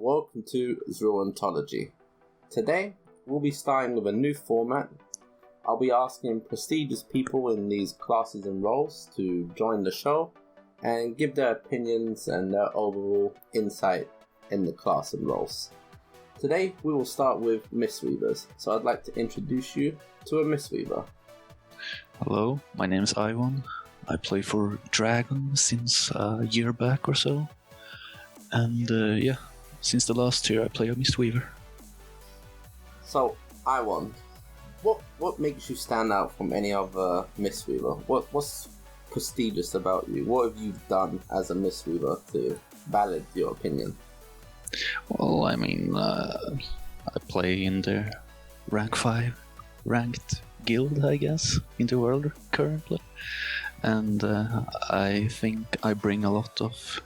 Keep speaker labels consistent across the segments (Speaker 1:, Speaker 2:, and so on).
Speaker 1: welcome to Ontology. Today, we'll be starting with a new format. I'll be asking prestigious people in these classes and roles to join the show and give their opinions and their overall insight in the class and roles. Today, we will start with Mistweavers, so I'd like to introduce you to a Mistweaver.
Speaker 2: Hello, my name is Ayywon. I play for Dragon since a year back or so. And since the last year I play a Mistweaver.
Speaker 1: So, Ayywon, what makes you stand out from any other Mistweaver? What's prestigious about you? What have you done as a Mistweaver to validate your opinion?
Speaker 2: Well, I mean, I play in the rank 5 ranked guild, I guess, in the world currently. And I think I bring a lot of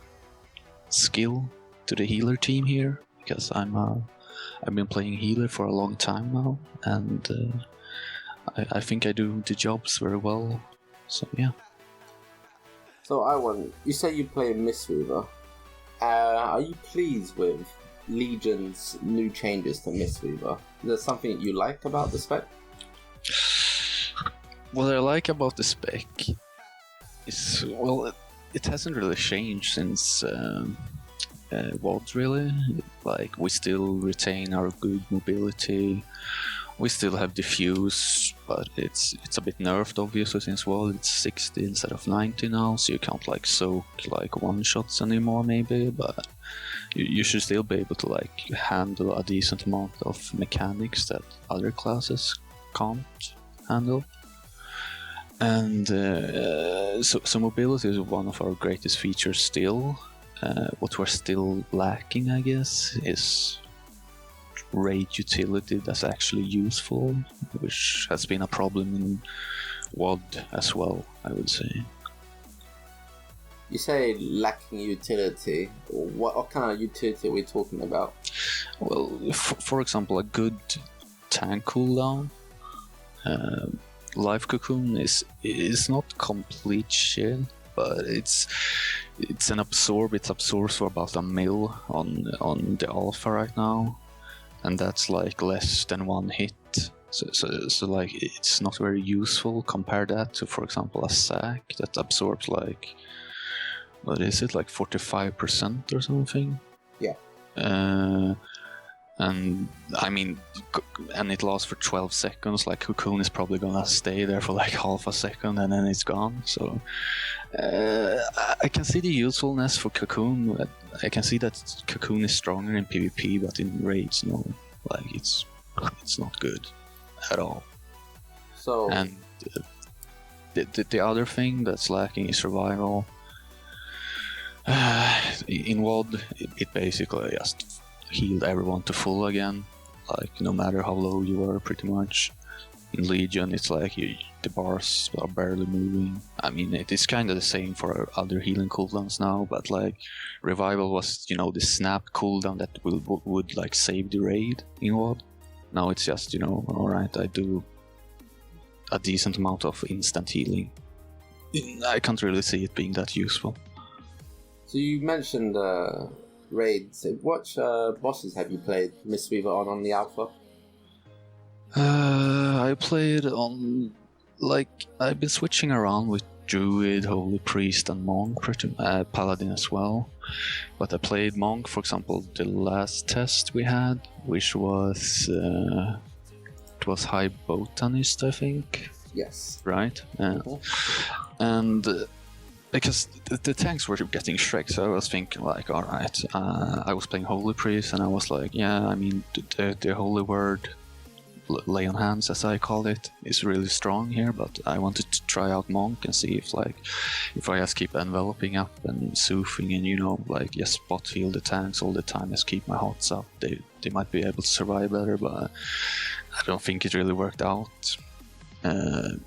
Speaker 2: skill to the healer team here, because I've been playing healer for a long time now, and I think I do the jobs very well, so yeah.
Speaker 1: So Ayywon, you say you play Mistweaver. Are you pleased with Legion's new changes to Mistweaver? Is there something you like about the spec?
Speaker 2: What I like about the spec is, well, it hasn't really changed since WoD, really. Like, we still retain our good mobility, we still have diffuse, but it's a bit nerfed obviously since WoD. It's 60 instead of 90 now, so you can't like soak like one-shots anymore maybe, but you should still be able to like handle a decent amount of mechanics that other classes can't handle. And so mobility is one of our greatest features still. What we're still lacking, I guess, is raid utility that's actually useful, which has been a problem in WoD as well, I would say.
Speaker 1: You say lacking utility. What kind of utility are we talking about?
Speaker 2: Well, for example, a good tank cooldown. Life Cocoon is not complete shit, but it's an absorb. It absorbs for about 1 mil on the alpha right now, and that's like less than one hit. So like it's not very useful. Compare that to, for example, a sack that absorbs like, what is it, like 45% or something?
Speaker 1: Yeah.
Speaker 2: And I mean, and it lasts for 12 seconds. Like, Cocoon is probably gonna stay there for like half a second and then it's gone. So I can see the usefulness for Cocoon. I can see that Cocoon is stronger in PvP, but in raids, no, like it's not good at all.
Speaker 1: So,
Speaker 2: and the other thing that's lacking is survival. In WoD, it basically just healed everyone to full again, like no matter how low you were, pretty much. In Legion, it's like the bars are barely moving. I mean, it is kind of the same for other healing cooldowns now, but like Revival was, the snap cooldown that would like save the raid in WoD. Now it's just, alright, I do a decent amount of instant healing. I can't really see it being that useful.
Speaker 1: So you mentioned raids. What bosses have you played Mistweaver on the alpha?
Speaker 2: I played on, like, I've been switching around with Druid, Holy Priest and Monk, Paladin as well. But I played Monk, for example, the last test we had, which was, it was High Botanist, I think.
Speaker 1: Yes.
Speaker 2: Right? And because the tanks were getting shreked, so I was thinking like, alright, I was playing Holy Priest and I was like, yeah, I mean, the Holy Word, Lay on Hands as I call it, is really strong here, but I wanted to try out Monk and see if I just keep enveloping up and soothing and like just spot heal the tanks all the time, just keep my hots up, they might be able to survive better, but I don't think it really worked out.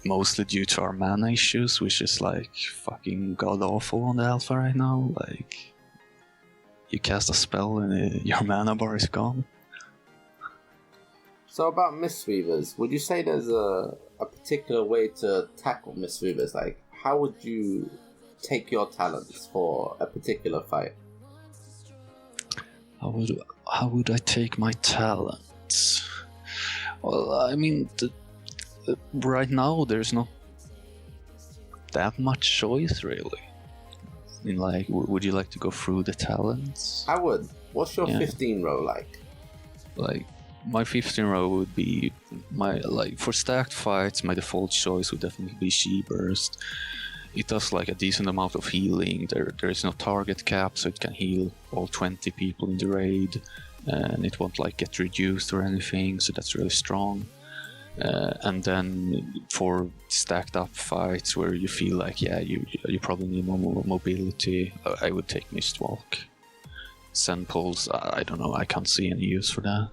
Speaker 2: Mostly due to our mana issues, which is like fucking god awful on the alpha right now. Like, you cast a spell and your mana bar is gone.
Speaker 1: So about Mistweavers, would you say there's a particular way to tackle Mistweavers? Like, how would you take your talents for a particular fight?
Speaker 2: how would I take my talents? Well, I mean, right now there's not that much choice, really. I mean, like, would you like to go through the talents?
Speaker 1: I would. What's your 15 row like?
Speaker 2: Like, my 15 row would be for stacked fights, my default choice would definitely be She Burst. It does like a decent amount of healing. There is no target cap, so it can heal all 20 people in the raid, and it won't like get reduced or anything, so that's really strong. And then for stacked up fights where you feel like you probably need more mobility, I would take Mistwalk. Send pulls, I don't know, I can't see any use for that.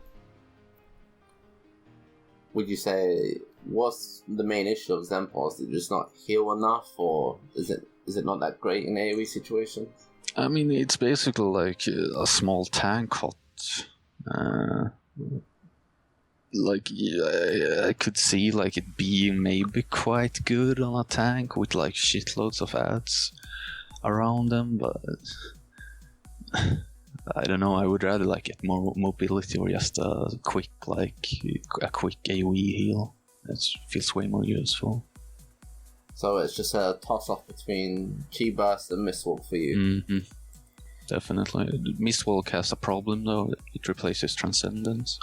Speaker 1: Would you say, what's the main issue of Zenpulse? Is it just not heal enough, or is it not that great in AoE situations?
Speaker 2: I mean, it's basically like a small tank hot. I could see like it being maybe quite good on a tank with like shitloads of ads around them, but I don't know. I would rather like get more mobility or just a quick AoE heal. That feels way more useful.
Speaker 1: So it's just a toss-off between Chi Burst and Mistwalk for you.
Speaker 2: Mm-hmm. Definitely. Mistwalk has a problem though. It replaces Transcendence.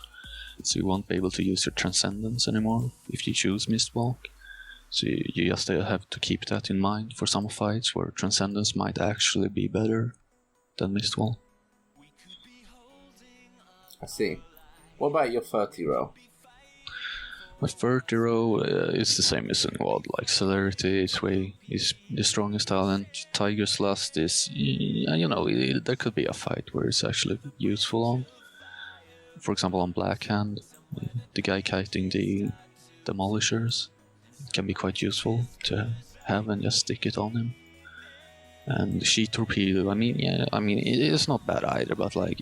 Speaker 2: So you won't be able to use your Transcendence anymore if you choose Mistwalk. So you just have to keep that in mind for some fights where Transcendence might actually be better than Mistwalk.
Speaker 1: I see. What about your 30 row?
Speaker 2: My 30 row is the same as in WoD, like Celerity is the strongest talent. Tiger's Lust is, there could be a fight where it's actually useful on. For example, on Blackhand, the guy kiting the Demolishers can be quite useful to have and just stick it on him. And Sheet Torpedo, I mean, it is not bad either, but like,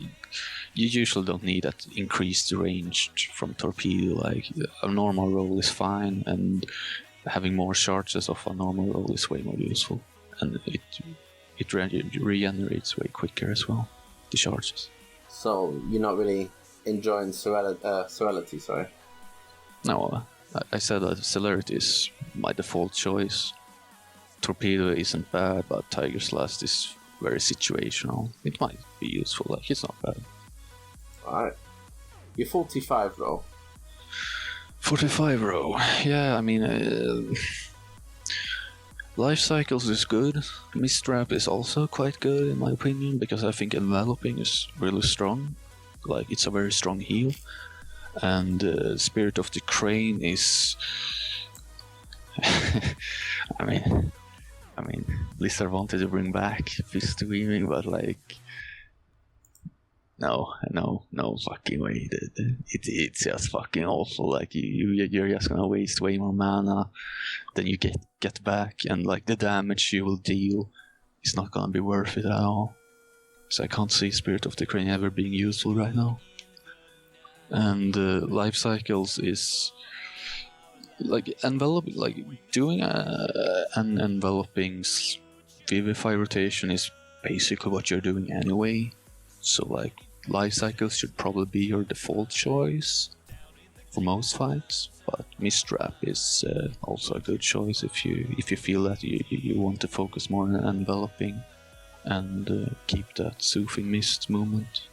Speaker 2: you usually don't need that increased range from Torpedo. Like, a normal roll is fine, and having more charges of a normal roll is way more useful. And it regenerates way quicker as well, the charges.
Speaker 1: So, you're not really enjoying Serenity, sorry?
Speaker 2: No, I said that Celerity is my default choice. Torpedo isn't bad, but Tiger's Last is very situational. It might be useful, like, it's not bad.
Speaker 1: Alright. Your 45 row.
Speaker 2: 45 row. Yeah, I mean, Life Cycles is good. Mistrap is also quite good in my opinion, because I think Enveloping is really strong. Like, it's a very strong heal. And Spirit of the Crane is... I mean, Blizzard wanted to bring back fist weaving, but like, no fucking way. It's just fucking awful. Like, you're just gonna waste way more mana than you get back, and like the damage you will deal is not gonna be worth it at all. So I can't see Spirit of the Crane ever being useful right now. And Life Cycles is like enveloping, like doing an enveloping Vivify rotation is basically what you're doing anyway. So like, Life Cycles should probably be your default choice for most fights, but Mistrap is also a good choice if you feel that you want to focus more on enveloping and keep that soothing mist movement.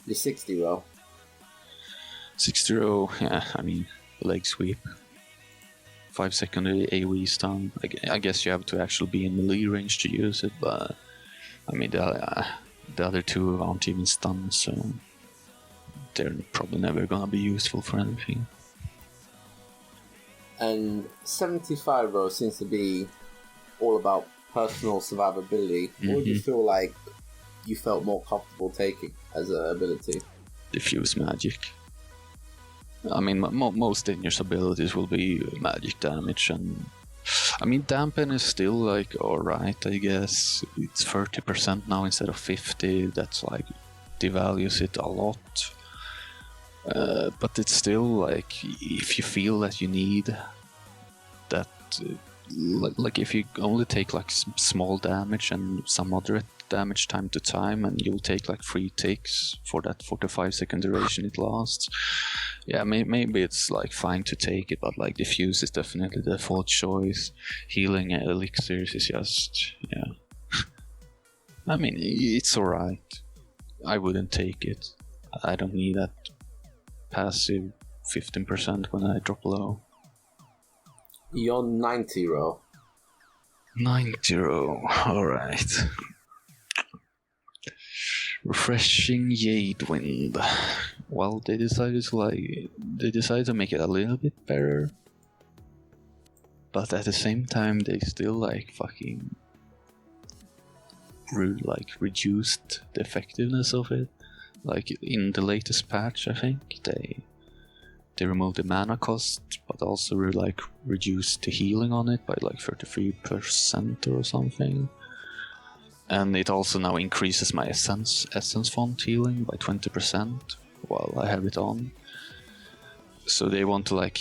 Speaker 1: Your 60 row.
Speaker 2: 60 row, yeah, I mean, leg sweep. 5 second AoE stun. I guess you have to actually be in melee range to use it, but I mean, the other two aren't even stunned, so they're probably never gonna be useful for anything.
Speaker 1: And 75 row seems to be all about personal survivability. Mm-hmm. What would you feel like you felt more comfortable taking as an ability?
Speaker 2: Diffuse magic. I mean, most dangerous abilities will be magic damage, and I mean, dampen is still like alright, I guess. It's 30% now instead of 50. That's like devalues it a lot. But it's still like, if you feel that you need that, like if you only take like small damage and some moderate damage time to time, and you'll take like 3 ticks for that 45-second duration it lasts. Yeah, maybe it's like fine to take it, but like diffuse is definitely the default choice. Healing elixirs is just, yeah. I mean, it's alright. I wouldn't take it. I don't need that passive 15% when I drop low.
Speaker 1: You're 90 roll.
Speaker 2: 90 roll, alright. Refreshing Jade Wind. Well, they decided to make it a little bit better, but at the same time they still like fucking reduced the effectiveness of it. Like in the latest patch, I think they removed the mana cost, but also reduced the healing on it by like 33% or something. And it also now increases my essence font healing by 20% while I have it on. So they want to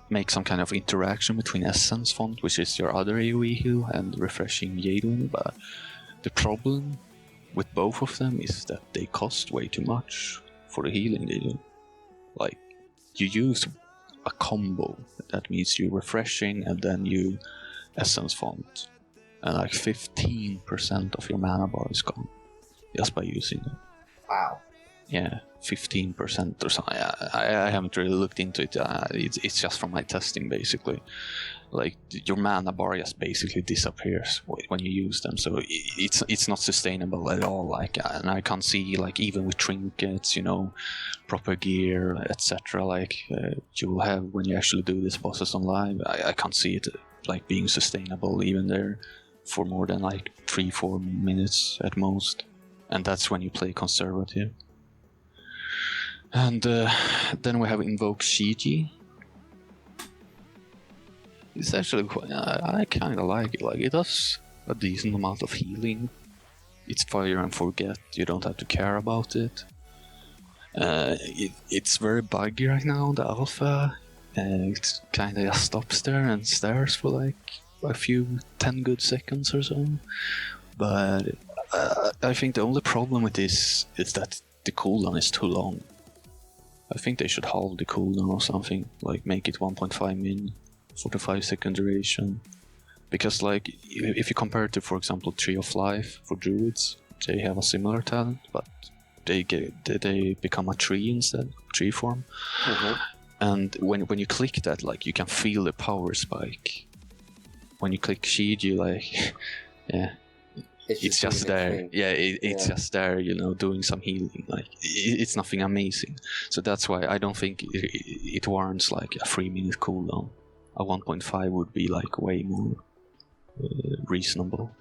Speaker 2: make some kind of interaction between essence font, which is your other AoE heal, and refreshing Jade Wind, but the problem with both of them is that they cost way too much for the healing they do. Like, you use a combo, that means you refreshing and then you essence font, and like 15% of your mana bar is gone just by using them.
Speaker 1: Wow.
Speaker 2: Yeah, 15% or something. I haven't really looked into it. It's just from my testing, basically. Like, your mana bar just basically disappears when you use them, so it's not sustainable at all. Like, and I can't see, like, even with trinkets, you know, proper gear, etc. Like you will have when you actually do this bosses on live. I can't see it like being sustainable even there for more than like 3-4 minutes at most, and that's when you play conservative. And then we have Invoke Shiji. It's actually quite, I kind of like it. Like, it does a decent amount of healing. It's fire and forget. You don't have to care about it. It's very buggy right now, the alpha. It kind of just stops there and stares for like a few 10 good seconds or so. But I think the only problem with this is that the cooldown is too long. I think they should halve the cooldown or something, like make it 1.5 min, 45-second duration. Because like, if you compare it to, for example, Tree of Life for druids, they have a similar talent, but they become a tree instead, tree form. Mm-hmm. And when you click that, like, you can feel the power spike. When you click Shiji, like, yeah, it's just there. Yeah, it's just there, you know, doing some healing. Like, it's nothing amazing. So that's why I don't think it warrants like a 3-minute cooldown. A 1.5 would be like way more reasonable.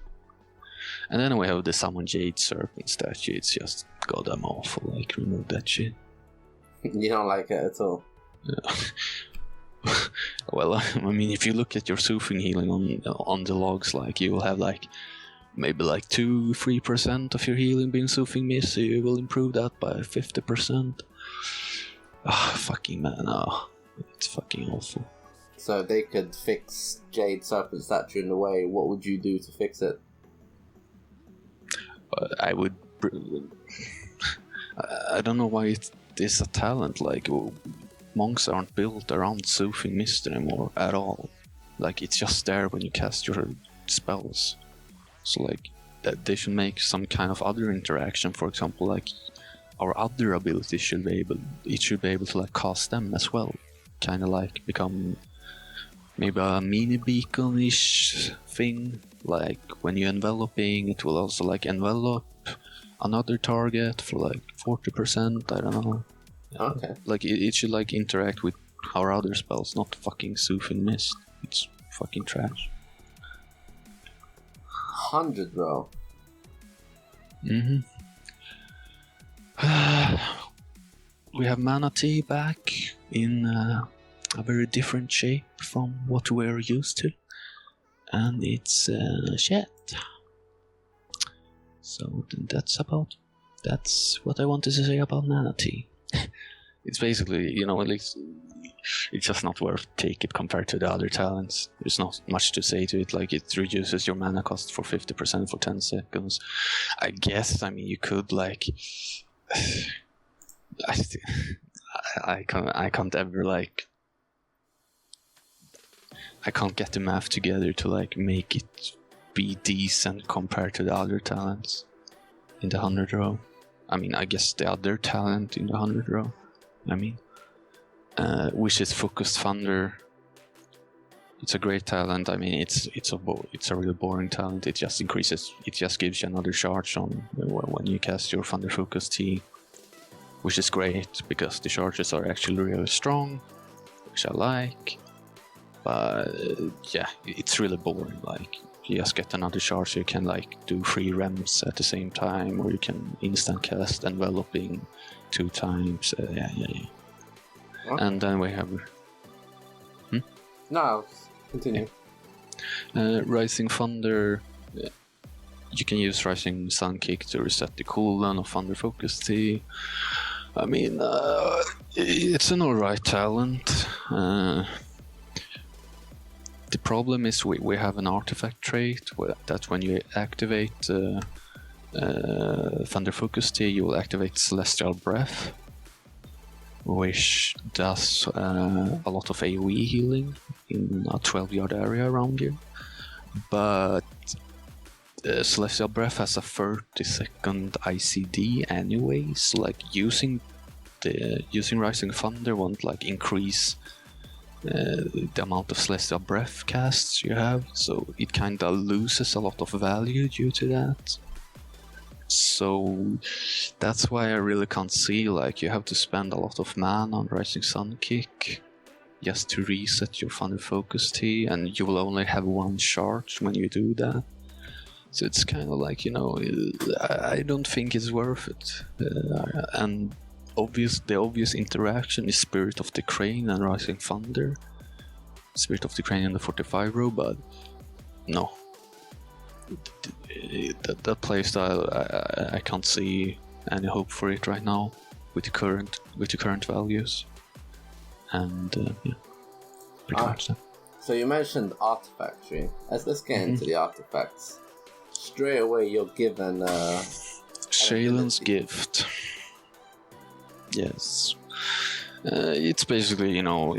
Speaker 2: And then we have the Summon Jade Serpent statue. It's just goddamn awful. Like, remove that shit.
Speaker 1: You don't like it at all?
Speaker 2: Yeah. Well, I mean, if you look at your soothing healing on the logs, like, you will have like maybe like 2-3% of your healing being soothing mist, so you will improve that by 50%. Fucking man, it's fucking awful.
Speaker 1: So if they could fix Jade Serpent statue in the way, what would you do to fix it?
Speaker 2: I would. I don't know why it is a talent. Like, monks aren't built around soothing mist anymore at all. Like, it's just there when you cast your spells. So like, that they should make some kind of other interaction. For example, like, our other abilities should be able to like cast them as well. Kind of like become maybe a mini beacon-ish thing. Like, when you're enveloping, it will also like envelop another target for like 40%. I don't know.
Speaker 1: Okay.
Speaker 2: Like, it should like interact with our other spells, not fucking soothing mist. It's fucking trash.
Speaker 1: 100, bro.
Speaker 2: Mm-hmm. We have Mana Tea back in a very different shape from what we're used to, and it's shit. So that's what I wanted to say about Mana Tea. It's basically, you know, at least it's just not worth take it compared to the other talents. There's not much to say to it. Like, it reduces your mana cost for 50% for 10 seconds. I guess, I mean, you could, like, I can't ever, like, I can't get the math together to, like, make it be decent compared to the other talents in the 100 row. I mean, I guess the other talent in the 100 row, I mean, which is Focused Thunder. It's a great talent. I mean, it's a really boring talent. It just gives you another charge on when you cast your Thunder Focus T, which is great because the charges are actually really strong, which I like. But yeah, it's really boring. Like, you just get another charge, so you can, like, do 3 rems at the same time, or you can instant cast Enveloping 2 times. Yeah. Okay. And then we have.
Speaker 1: No, continue.
Speaker 2: Rising Thunder. You can use Rising Sun Kick to reset the cooldown of Thunder Focus T. I mean, it's an alright talent. The problem is we have an artifact trait that when you activate Thunder Focus T, you will activate Celestial Breath, which does a lot of AoE healing in a 12-yard area around you. But Celestial Breath has a 30-second ICD anyway, so, like, using Rising Thunder won't, like, increase the amount of Celestial Breath casts you have, so it kinda loses a lot of value due to that. So that's why I really can't see, like, you have to spend a lot of mana on Rising Sun Kick just to reset your Thunder Focus T, and you will only have 1 charge when you do that. So it's kind of like, you know, I don't think it's worth it. And the obvious interaction is Spirit of the Crane and Rising Thunder. Spirit of the Crane in the 45 row, but no. That playstyle, I can't see any hope for it right now with the current values. And yeah, pretty much that.
Speaker 1: So you mentioned artifactory. Let's get into the artifacts. Straight away, you're given
Speaker 2: Shalen's Gift. Yes, it's basically, you know,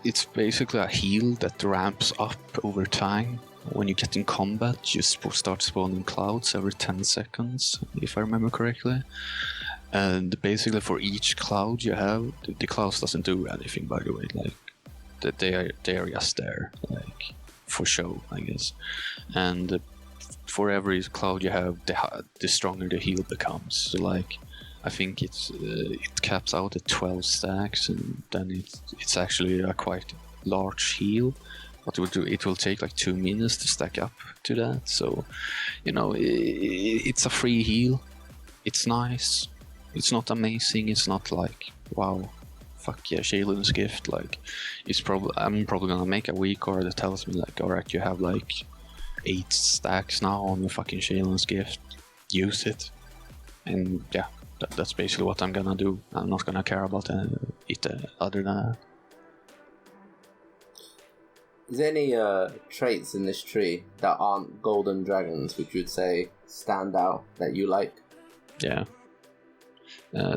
Speaker 2: it's basically a heal that ramps up over time. When you get in combat, you start spawning clouds every 10 seconds, if I remember correctly. And basically, for each cloud you have, the clouds doesn't do anything, by the way. Like, they are just there, like, for show, I guess. And for every cloud you have, the stronger the heal becomes. So, like, I think it caps out at 12 stacks, and then it's actually a quite large heal. But it will take like 2 minutes to stack up to that. So, you know, it's a free heal. It's nice. It's not amazing. It's not like, wow, fuck yeah, Shalen's Gift. Like, I'm probably gonna make a weak card that tells me, like, alright, you have like 8 stacks now on your fucking Shalen's Gift. Use it. And yeah, that's basically what I'm gonna do. I'm not gonna care about it other than that.
Speaker 1: Is there any traits in this tree that aren't golden dragons which you'd say stand out that you like?
Speaker 2: Yeah.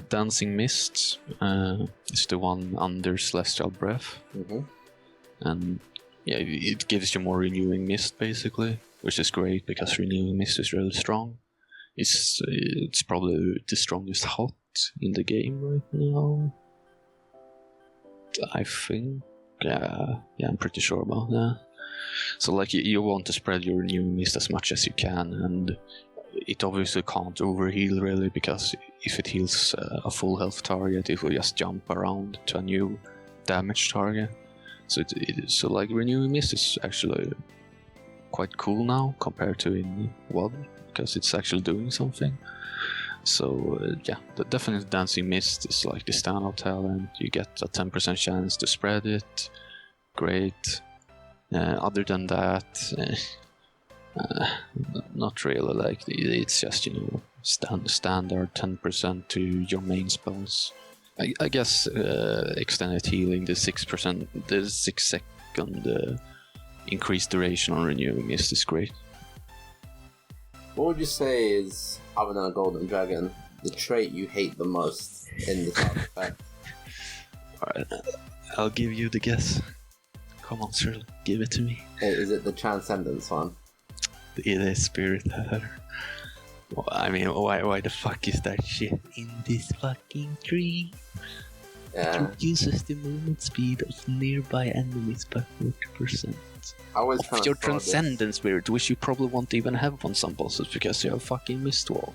Speaker 2: Dancing Mist is the one under Celestial Breath.
Speaker 1: Mm-hmm.
Speaker 2: And yeah, it gives you more Renewing Mist basically, which is great because Renewing Mist is really strong. It's probably the strongest hot in the game right now, I think. Yeah, I'm pretty sure about that. So, like, you want to spread your Renewing Mist as much as you can, and it obviously can't overheal really, because if it heals a full health target, it will just jump around to a new damage target. So so like, Renewing Mist is actually quite cool now compared to in WoD, because it's actually doing something. So yeah, definitely Dancing Mist is like the standout talent. You get a 10% chance to spread it. Great. Other than that, not really. Like, it's just, you know, standard 10% to your main spells. I guess extended healing, the 6%, the 6-second increased duration on renewing mist is great.
Speaker 1: What would you say is, other than a golden dragon, the trait you hate the most in this artifact?
Speaker 2: Alright, I'll give you the guess. Come on, sir, give it to me.
Speaker 1: Is it the transcendence one?
Speaker 2: It is Spirit Hunter. Well, I mean, why the fuck is that shit in this fucking tree?
Speaker 1: Yeah.
Speaker 2: It reduces the movement speed of nearby enemies by 40%.
Speaker 1: I always
Speaker 2: Of your Transcendent Spirit, which you probably won't even have on some bosses because you have fucking Mistwalk.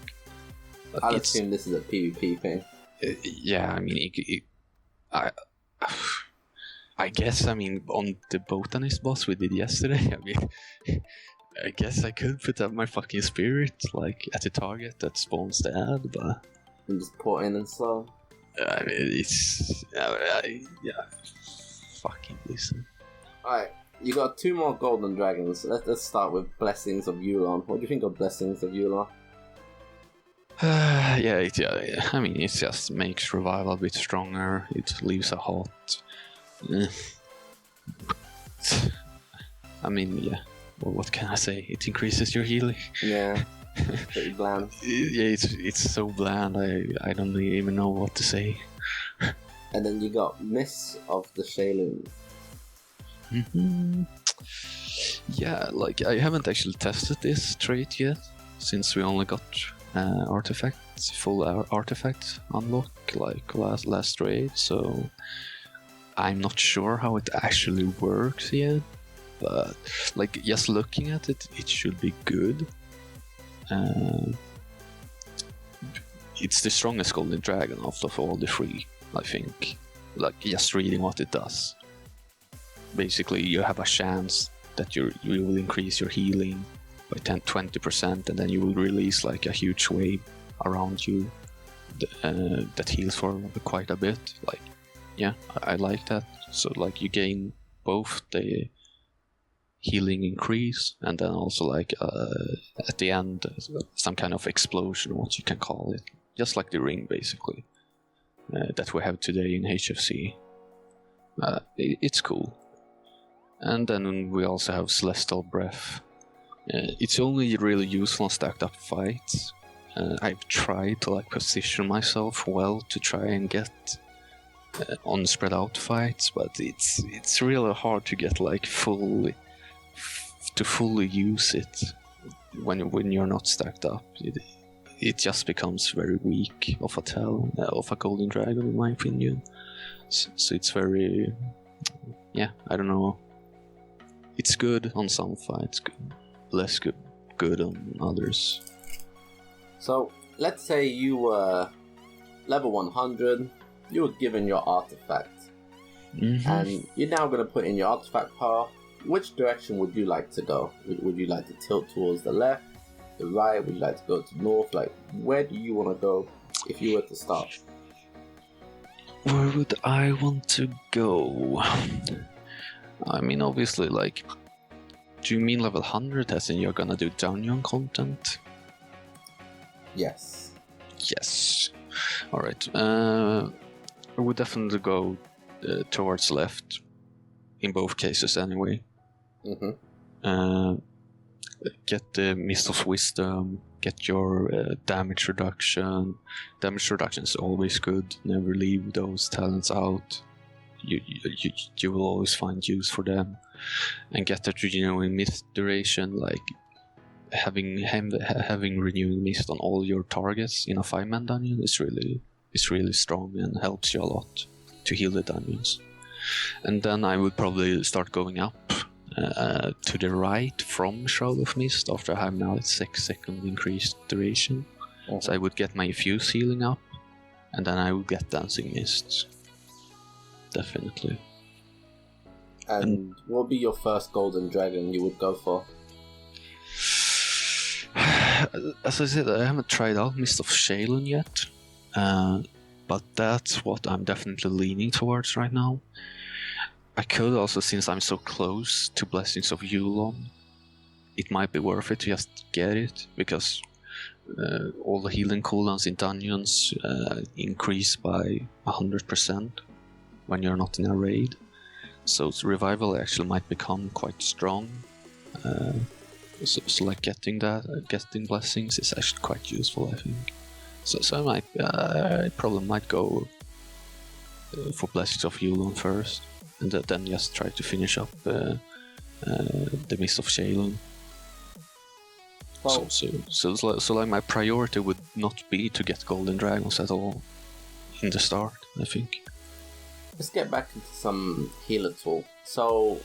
Speaker 1: I'll assume this is a PvP thing.
Speaker 2: Yeah, I mean, I guess, I mean, on the Botanist boss we did yesterday, I mean, I guess I could put up my fucking spirit, like, at the target that spawns the ad, but...
Speaker 1: And just put in and slow.
Speaker 2: I mean, it's... yeah. Fucking listen.
Speaker 1: Alright, you got 2 more golden dragons. Let's start with Blessings of Yulon. What do you think of Blessings of Yulon?
Speaker 2: Yeah, I mean, it just makes revival a bit stronger. It leaves a hot. I mean, yeah. Well, what can I say? It increases your healing.
Speaker 1: Yeah, pretty bland.
Speaker 2: Yeah, it's so bland. I don't even know what to say.
Speaker 1: And then you got Miss of the Shaolin.
Speaker 2: Yeah, like I haven't actually tested this trait yet, since we only got full artifact unlock like last raid, so I'm not sure how it actually works yet. But like just looking at it, it should be good. It's the strongest golden dragon out of all the 3, I think. Like just reading what it does. Basically, you have a chance that you will increase your healing by 20%, and then you will release like a huge wave around you that heals for quite a bit. Like, yeah, I like that. So like you gain both the healing increase and then also like at the end some kind of explosion, what you can call it, just like the ring basically that we have today in HFC. It's cool. And then we also have Celestial Breath. It's only really useful on stacked up fights. I've tried to like position myself well to try and get on spread out fights, but it's really hard to get like fully use it when you're not stacked up. It just becomes very weak of a golden dragon, in my opinion. So it's very, yeah, I don't know. It's good on some fights, less good on others.
Speaker 1: So let's say you were level 100, you were given your artifact, and you're now going to put in your artifact power. Which direction would you like to go? Would you like to tilt towards the left, the right? Would you like to go to north? Like, where do you want to go if you were to start?
Speaker 2: Where would I want to go? I mean, obviously, like, do you mean level 100 as in you're gonna do dungeon content?
Speaker 1: Yes.
Speaker 2: Yes. Alright. I would definitely go towards left. In both cases, anyway. Get the Mist of Wisdom, get your damage reduction. Damage reduction is always good. Never leave those talents out. You will always find use for them. And get that renewing mist duration, like having renewing mist on all your targets in a 5-man dungeon is really strong and helps you a lot to heal the dungeons. And then I would probably start going up to the right from Shroud of Mist after I have now its 6-second increased duration. So I would get my Fuse healing up, and then I would get Dancing Mist. Definitely.
Speaker 1: And what would be your first golden dragon you would go for?
Speaker 2: As I said, I haven't tried out Mist of Shaolin yet, but that's what I'm definitely leaning towards right now. I could also, since I'm so close to Blessings of Yulon, it might be worth it to just get it, because all the healing cooldowns in dungeons increase by 100% when you're not in a raid. So revival actually might become quite strong. So like getting blessings is actually quite useful, I think. So I probably might go for Blessings of Yulon first, and then just try to finish up the Mist of Shaylin.
Speaker 1: Well,
Speaker 2: So like my priority would not be to get Golden Dragons at all in the start, I think.
Speaker 1: let's get back into some healer talk. So,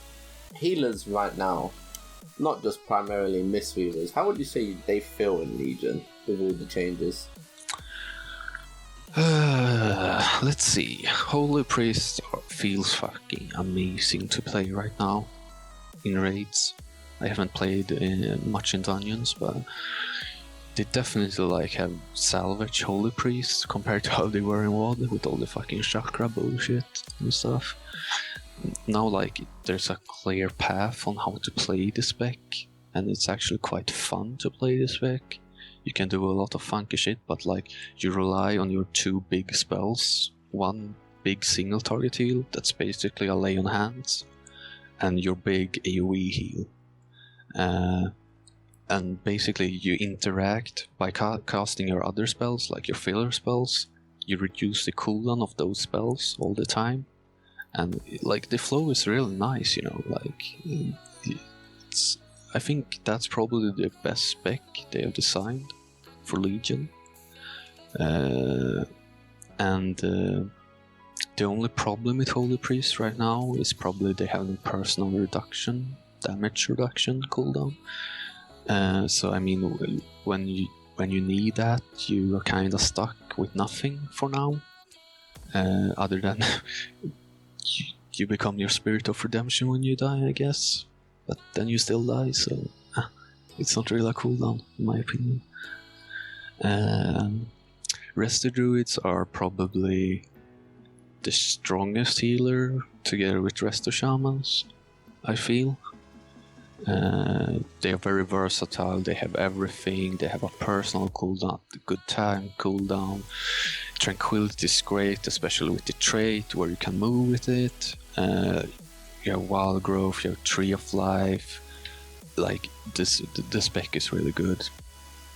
Speaker 1: healers right now, not just primarily Mistweavers, how would you say they feel in Legion with all the changes?
Speaker 2: Let's see. Holy Priest feels fucking amazing to play right now in raids. I haven't played much in dungeons, but they definitely like have salvage Holy Priests compared to how they were in WoD with all the fucking chakra bullshit and stuff. Now like there's a clear path on how to play the spec, and it's actually quite fun to play the spec. You can do a lot of funky shit, but like you rely on your two big spells, one big single target heal that's basically a lay on hands, and your big AoE heal. And basically you interact by casting your other spells, like your filler spells. You reduce the cooldown of those spells all the time, and like the flow is really nice, you know. Like I think that's probably the best spec they have designed for Legion. And the only problem with Holy Priest right now is probably they have no personal reduction, damage reduction cooldown. So I mean, when you need that, you are kind of stuck with nothing for now, other than you become your Spirit of Redemption when you die, I guess. But then you still die, so it's not really a cooldown, in my opinion. Rested Druids are probably the strongest healer, together with Resto Shamans, I feel. They are very versatile, they have everything, they have a personal cooldown, good time cooldown. Tranquility is great, especially with the trait where you can move with it. You have Wild Growth, you have Tree of Life. Like the spec is really good,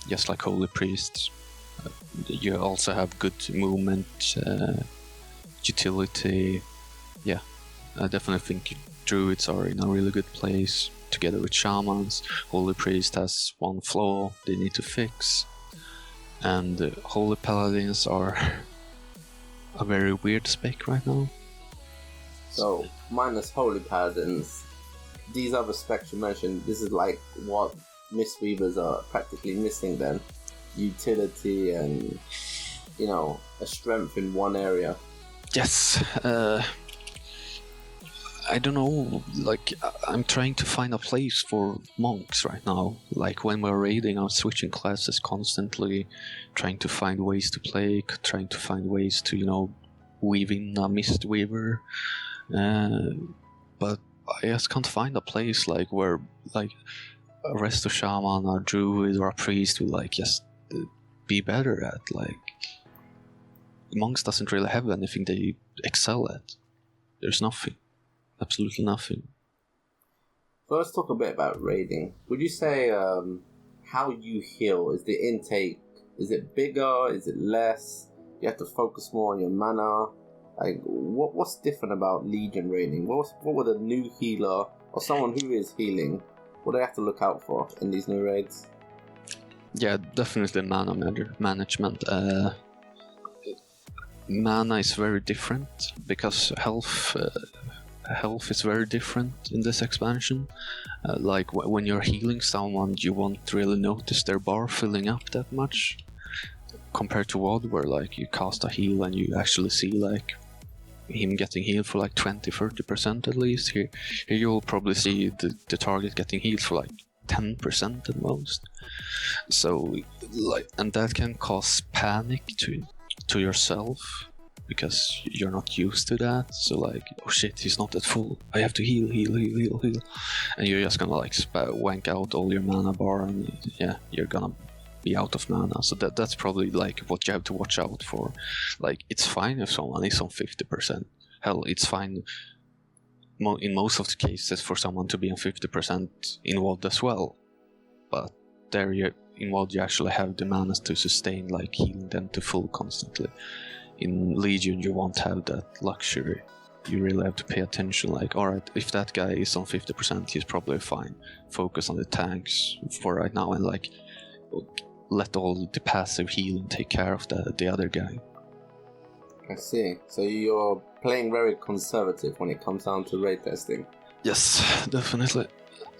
Speaker 2: just like Holy Priests. You also have good movement, utility. Yeah, I definitely think Druids are in a really good place together with Shamans. Holy Priest has one flaw they need to fix, and Holy Paladins are a very weird spec right now.
Speaker 1: So, minus Holy Paladins, these other specs you mentioned, this is like what Mistweavers are practically missing then. Utility and, you know, a strength in one area.
Speaker 2: Yes, I don't know, like, I'm trying to find a place for monks right now. Like, when we're raiding, I'm switching classes constantly, trying to find ways to play, trying to find ways to, you know, weave in a Mistweaver. But I just can't find a place, like, where, like, a Resto Shaman or Druid or a Priest would, like, just be better at. Like, monks doesn't really have anything they excel at. There's nothing. Absolutely nothing.
Speaker 1: So let's talk a bit about raiding. Would you say how you heal? Is the intake, is it bigger? Is it less? You have to focus more on your mana? Like, what's different about Legion raiding? What would a new healer or someone who is healing, what do they have to look out for in these new raids?
Speaker 2: Yeah, definitely mana management. Mana is very different because health is very different in this expansion. Like when you're healing someone, you won't really notice their bar filling up that much compared to WoD, where like you cast a heal and you actually see like him getting healed for like 20-30% at least. Here you'll probably see the target getting healed for like 10% at most. So like, and that can cause panic to yourself, because you're not used to that. So like, oh shit, he's not at full, I have to heal, and you're just gonna like wank out all your mana bar, and yeah, you're gonna be out of mana. So that's probably like what you have to watch out for. Like, it's fine if someone is on 50%. Hell, it's fine in most of the cases for someone to be on 50% in WoD as well. But there in WoD you actually have the mana to sustain, like healing them to full constantly. In Legion you won't have that luxury. You really have to pay attention, like, alright, if that guy is on 50%, he's probably fine. Focus on the tanks for right now and like let all the passive healing take care of the other guy.
Speaker 1: I see. So you're playing very conservative when it comes down to raid testing.
Speaker 2: Yes, definitely.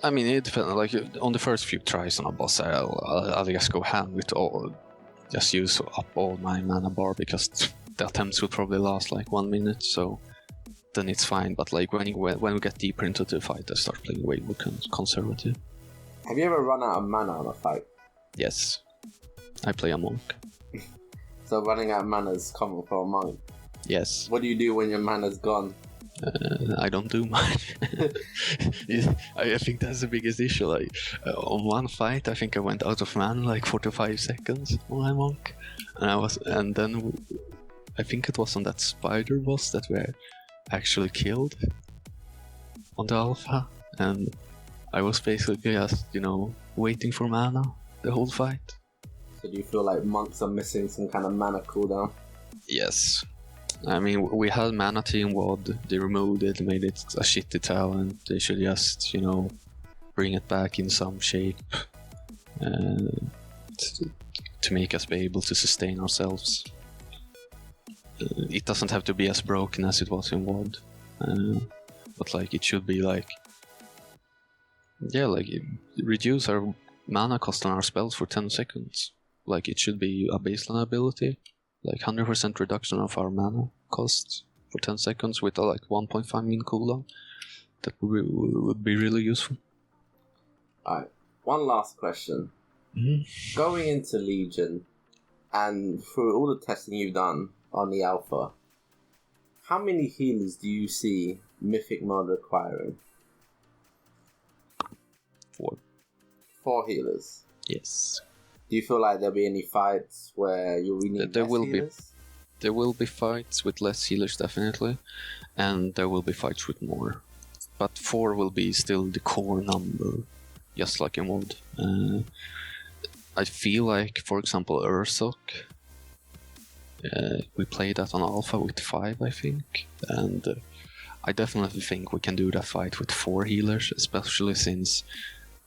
Speaker 2: I mean, it depends. Like on the first few tries on a boss, I'll just go ham with all, just use up all my mana bar because the attempts will probably last like 1 minute. So then it's fine. But like when we get deeper into the fight, I start playing way more conservative.
Speaker 1: Have you ever run out of mana on a fight?
Speaker 2: Yes, I play a monk.
Speaker 1: So running out of mana is common for a monk.
Speaker 2: Yes.
Speaker 1: What do you do when your mana's gone?
Speaker 2: I don't do much. I think that's the biggest issue. Like on one fight, I think I went out of mana like 45 seconds on my monk, and then I think it was on that spider boss that we actually killed on the alpha, and I was basically just waiting for mana the whole fight.
Speaker 1: So do you feel like monks are missing some kind of mana cooldown?
Speaker 2: Yes. I mean, we had Mana Team WoD, they removed it, made it a shitty talent. They should just, bring it back in some shape to make us be able to sustain ourselves. It doesn't have to be as broken as it was in WoD, but like it should be like, reduce our mana cost on our spells for 10 seconds. Like it should be a baseline ability. Like 100% reduction of our mana cost for 10 seconds with a 1.5 min cooldown. That would be really useful.
Speaker 1: Alright, one last question.
Speaker 2: Mm-hmm.
Speaker 1: Going into Legion, and through all the testing you've done on the Alpha, how many healers do you see Mythic mode requiring?
Speaker 2: 4.
Speaker 1: 4 healers?
Speaker 2: Yes.
Speaker 1: Do you feel like there'll be any fights where you'll need less healers?
Speaker 2: There will be fights with less healers, definitely, and there will be fights with more. But 4 will be still the core number, just like in WoD. I feel like, for example, Ursok, we played that on Alpha with 5, I think, and I definitely think we can do that fight with 4 healers, especially since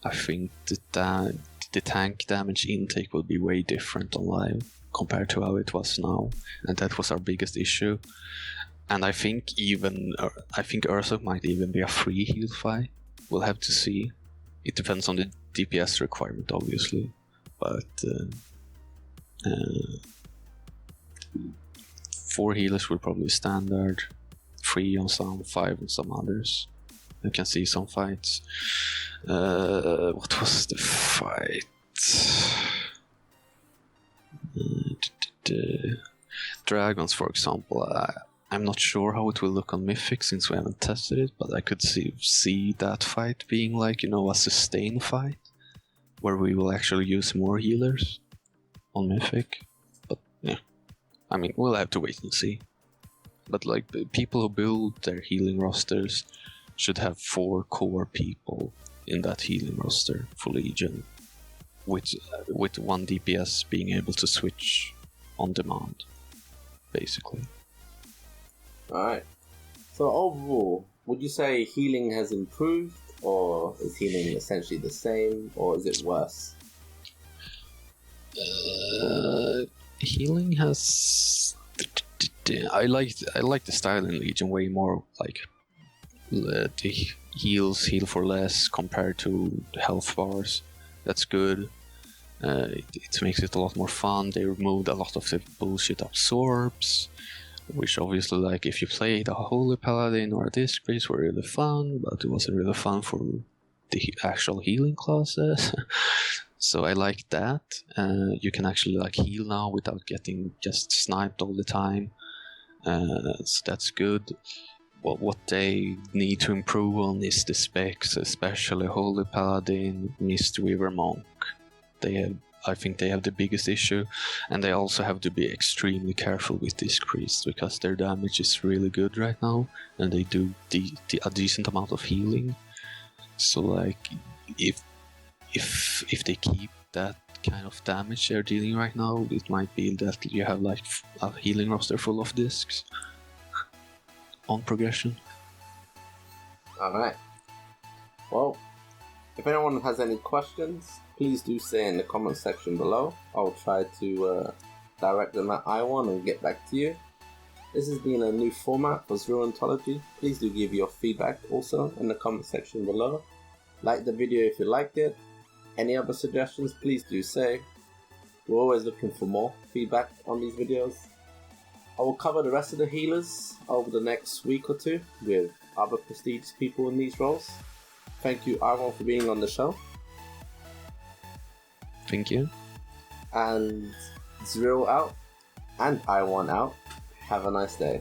Speaker 2: I think that the tank damage intake will be way different on live compared to how it was now, and that was our biggest issue. And I think Ursok might even be a free heal fight. We'll have to see. It depends on the DPS requirement, obviously, but 4 healers will probably be standard, 3 on some, 5 on some others. You can see some fights. What was the fight? Dragons, for example. I'm not sure how it will look on Mythic since we haven't tested it, but I could see that fight being like, a sustain fight where we will actually use more healers on Mythic. But yeah, I mean, we'll have to wait and see. But like the people who build their healing rosters should have 4 core people in that healing roster for Legion, with 1 DPS being able to switch on demand, basically.
Speaker 1: Alright. So overall, would you say healing has improved, or is healing essentially the same, or is it worse?
Speaker 2: Healing has... I like the style in Legion way more, like the heal for less compared to health bars. That's good. It makes it a lot more fun. They removed a lot of the bullshit absorbs, which obviously, like, if you played a Holy Paladin or a Disgrace were really fun, but it wasn't really fun for the actual healing classes. So I like that. You can actually like heal now without getting just sniped all the time. So that's good. What they need to improve on is the specs, especially Holy Paladin, Mistweaver Monk. They have I think they have the biggest issue, and they also have to be extremely careful with these priests because their damage is really good right now, and they do a decent amount of healing. So like, if they keep that kind of damage they're dealing right now, it might be that you have like a healing roster full of discs on progression.
Speaker 1: Alright. Well, if anyone has any questions, please do say in the comment section below. I'll try to direct them at Ayywon and get back to you. This has been a new format for Zero Ontology. Please do give your feedback also in the comment section below. Like the video if you liked it. Any other suggestions, please do say. We're always looking for more feedback on these videos. I will cover the rest of the healers over the next week or two with other prestigious people in these roles. Thank you, Ayywon, for being on the show.
Speaker 2: Thank you.
Speaker 1: And Zero out, and Ayywon out. Have a nice day.